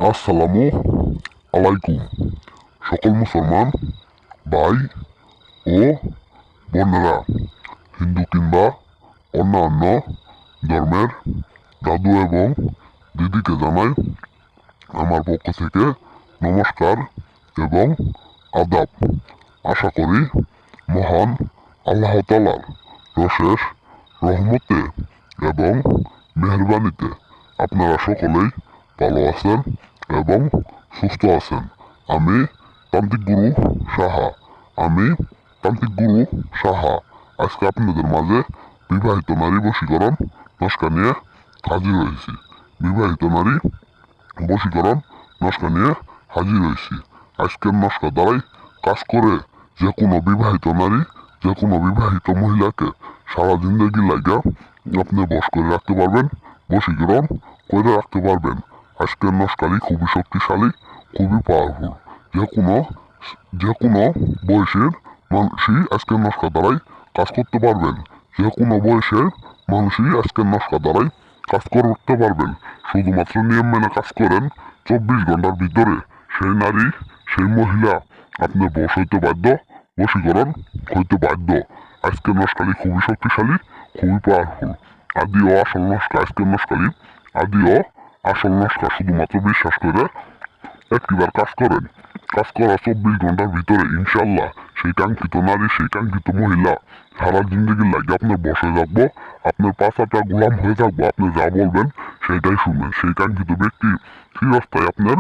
আসসালামু আলাইকুম। সকল মুসলমান ভাই ও বোনেরা, হিন্দু কিংবা অন্যান্য ধর্মের দাদু এবং দিদিকে জানাই আমার পক্ষ থেকে নমস্কার এবং আদাব। আশা করি মহান আল্লাহ তাআলার অশেষ রহমতে এবং মেহেরবানিতে আপনারা সকলেই ভালো আছেন এবং সুস্থ আছেন। আমি তান্ত্রিক গুরু সাহা আমি তান্ত্রিক গুরু সাহা আজকে আপনাদের মাঝে বিবাহিত নারী বশীকরণ নস্কা নিয়ে হাজির হয়েছি। বিবাহিত নারী বশীকরণ নস্কা নিয়ে হাজির হয়েছি। আজকের নস্কা দ্বারাই কাজ করে যে কোনো বিবাহিত নারী, যে কোনো বিবাহিত মহিলাকে সারা জিন্দগি লাগা আপনি বশ করে রাখতে পারবেন, বশীকরণ করে রাখতে পারবেন। আজকের নস্কারি খুবই শক্তিশালী, খুবই পাওয়ারফুল। যে কোনো বয়সের মানুষই আজকের নস্কা দ্বারাই কাজ করতে পারবেন। যে কোনো বয়সের মানুষই আজকের নস্কা দ্বারাই কাজ করতে পারবেন। শুধুমাত্র নিয়ম মেনে কাজ করেন, 24 ঘন্টার ভিতরে সেই নারী, সেই মহিলা আপনার বশ হইতে বাধ্য, বশীকরণ হইতে বাধ্য। আজকের নস্কালি খুবই শক্তিশালী, খুবই পাওয়ারফুল। আদি ও আসল নস্কা আজকের নস্কালি, আদি ও আসল নস্কা শুধুমাত্র বিশ্বাস করে একটিবার কাজ করেন। কাজ করা 24 ঘন্টার ভিতরে ইনশাল্লাহ সেই কাঙ্ক্ষিত নারী, সেই কাঙ্ক্ষিত মহিলা সারা জিন্দগির লাগে আপনার বসে থাকবো, আপনার পাশাটা গোলাম হয়ে থাকবো। আপনি যা বলবেন সেটাই শুনবেন। সেই কাঙ্ক্ষিত ব্যক্তি চিরস্থায়ী আপনার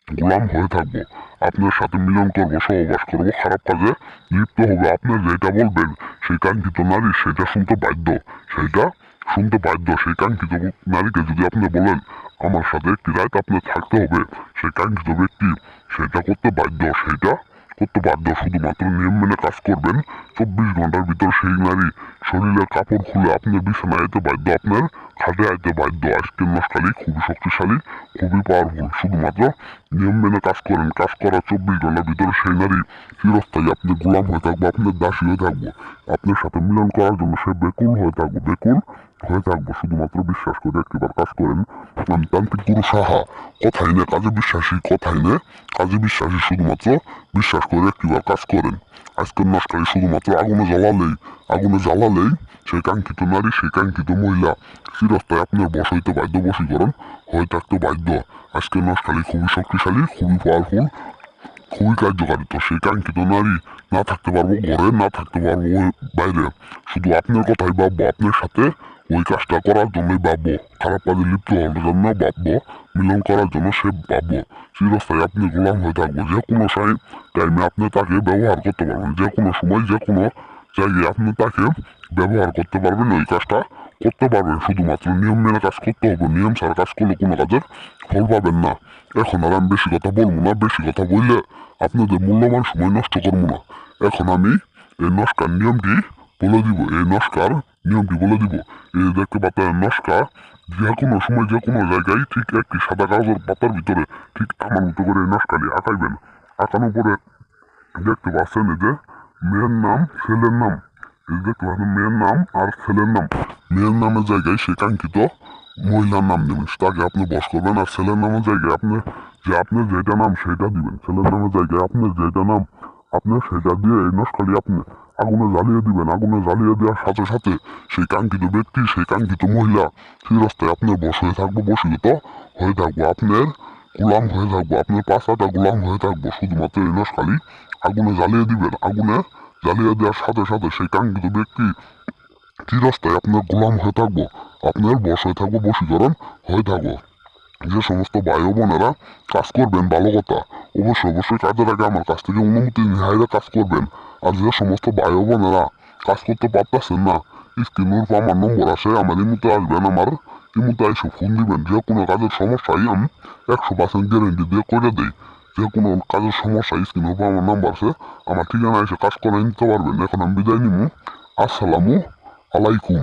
গোলাম হয়ে থাকবো। আপনার সাথে মিলন করবো, সহবাস করবো, খারাপ কাজে লিপ্ত হবে। আপনি যেটা বলবেন সেই কাঙ্ক্ষিত নারী সেটা শুনতে বাধ্য, সেইটা শুনতে বাধ্য। সেই কাঙ্ক্ষিত নারীকে যদি আপনি বলেন আমার সাথে একটি রাত আপনার থাকতে হবে, সেই কাঙ্ক্ষিত ব্যক্তি সেটা করতে বাধ্য, সেইটা করতে বাধ্য। শুধুমাত্র নিয়ম মেনে কাজ করবেন, 24 ঘন্টার ভিতর সেই নারী শরীরের কাপড় খুলে আপনার বিছানায় আইতে বাধ্য, আপনার খাটে আইতে বাধ্য। আজকের নস্কালি খুবই শক্তিশালী, খুবই পাওয়ারফুল। শুধুমাত্র নিয়ম মেনে কাজ করেন, কাজ করার 24 ঘন্টার ভিতরে সেই নারী চিরস্থায়ী আপনি গোলাম হয়ে থাকবো, আপনার দাসী হয়ে থাকবো। আপনার সাথে মিলন করার জন্য সে বেকুল হয়ে থাকবো, বেকুল হয়ে থাকবো। শুধুমাত্র বিশ্বাস করে একটিবার কাজ করেন। আমি তান্ত্রিক গুরু সাহা, কথাই নে কাজে বিশ্বাসী, কথাই নে কাজে বিশ্বাসী। শুধুমাত্র বিশ্বাস করে একটিবার কাজ করেন। আজকের নস্কারি শুধুমাত্র আগুনে জ্বালালেই সেই কাঙ্ক্ষিত নারী, সেই কাঙ্ক্ষিত মহিলা চিরস্থায়ী আপনার বশ হইতে বাধ্য, বশীকরণ হয়ে থাকতে বাধ্য। আজকের নস্কারি খুবই শক্তিশালী, খুবই পাওয়ারফুল, খুবই কার্যকারিত। সেই কাঙ্ক্ষিত নারী না থাকতে পারবো ঘরে, না থাকতে পারবো বাইরে, শুধু আপনার কথাই ভাববো, আপনার সাথে ওই কাজটা করার জন্যই ভাববো, খারাপ কাজে লিপ্ত হওয়ার জন্য ভাববো, মিলন করার জন্য সে ভাববো। চিরস্থায়ী আপনি গোলাম হয়ে থাকবো। যে কোনো টাইমে আপনি তাকে ব্যবহার করতে পারবেন, যে কোনো সময়, যে কোনো জায়গায় আপনি তাকে ব্যবহার করতে পারবেন, ওই কাজটা করতে পারবেন। শুধুমাত্র নিয়ম মেনে কাজ করতে হবে। নিয়ম ছাড়া কাজ করলে কোনো কাজের ফল পাবেন না। এখন আর আমি বেশি কথা বলবো না, বেশি কথা বললে আপনাদের মূল্যবান সময় নষ্ট করবো না। এখন আমি এই নস্কার নিয়মটি বলে দিব, এই নস্কার নিয়মটি বলে দিব। এই দেখতে পাচ্ছেন নস্কা যে কোনো সময়, যে কোনো জায়গায় ঠিক একটি সাদা কাগজের পাতার ভিতরে ঠিক আমার মতো করে এই নস্কালি আঁকাইবেন। আঁকানোর পরে দেখতে পাচ্ছেন এই যে মেয়ের নাম, ছেলের নাম, এই দেখতে পাচ্ছেন মেয়ের নাম আর ছেলের নাম। মেয়ের নামের জায়গায় সে কাঙ্ক্ষিত মহিলার নাম দেবেন, তাকে আপনি বস করবেন। আর ছেলের নামের জায়গায় আপনার যেটা নাম সেটা দিবেন। ছেলের নামের জায়গায় আপনার যেটা নাম আপনি সেটা দিয়ে এই নস্কালি আপনি আগুনে জ্বালিয়ে দিবেন। আগুনে জ্বালিয়ে দেওয়ার সাথে সাথে সেই কাঙ্ক্ষিত ব্যক্তি, সেই কাঙ্ক্ষিত মহিলা চিরস্থায়ী আপনার বশ হয়ে থাকবো, বশীভূত হয়ে থাকবো, আপনার গোলাম হয়ে থাকবো, আপনার পাশাটা গোলাম হয়ে থাকবো। শুধুমাত্র এই নস্কালি আগুনে জ্বালিয়ে দিবেন। আগুনে জ্বালিয়ে দেওয়ার সাথে সাথে সেই কাঙ্ক্ষিত ব্যক্তি চিরস্থায়ী আপনার গোলাম হয়ে থাকবো, আপনার বশ হয়ে থাকবো, বশীকরণ হয়ে থাকবো। যে সমস্ত ভাই ও বোনেরা কাজ করবেন, ভালো কথা, অবশ্যই কাজের আগে আমার কাছ থেকে অনুমতি নিয়ে কাজ করবেন। আর যে সমস্ত ভাই ও বোনেরা কাজ করতে পারতেছেন না, স্ক্রিনের উপর আমার নম্বর আছে, আমার ইমুতে আসবেন, আমার ইমুতে এসে ফোন দিবেন। যে কোনো কাজের সমস্যাই আমি 100% গ্যারেন্টি দিয়ে করে দিই। যে কোনো কাজের সমস্যা স্ক্রিনের উপর আমার নাম্বার আছে, আমার ঠিকানা এসে কাজ করে নিতে পারবেন। এখন আমি বিদায় নিব। আসসালামু আলাইকুম।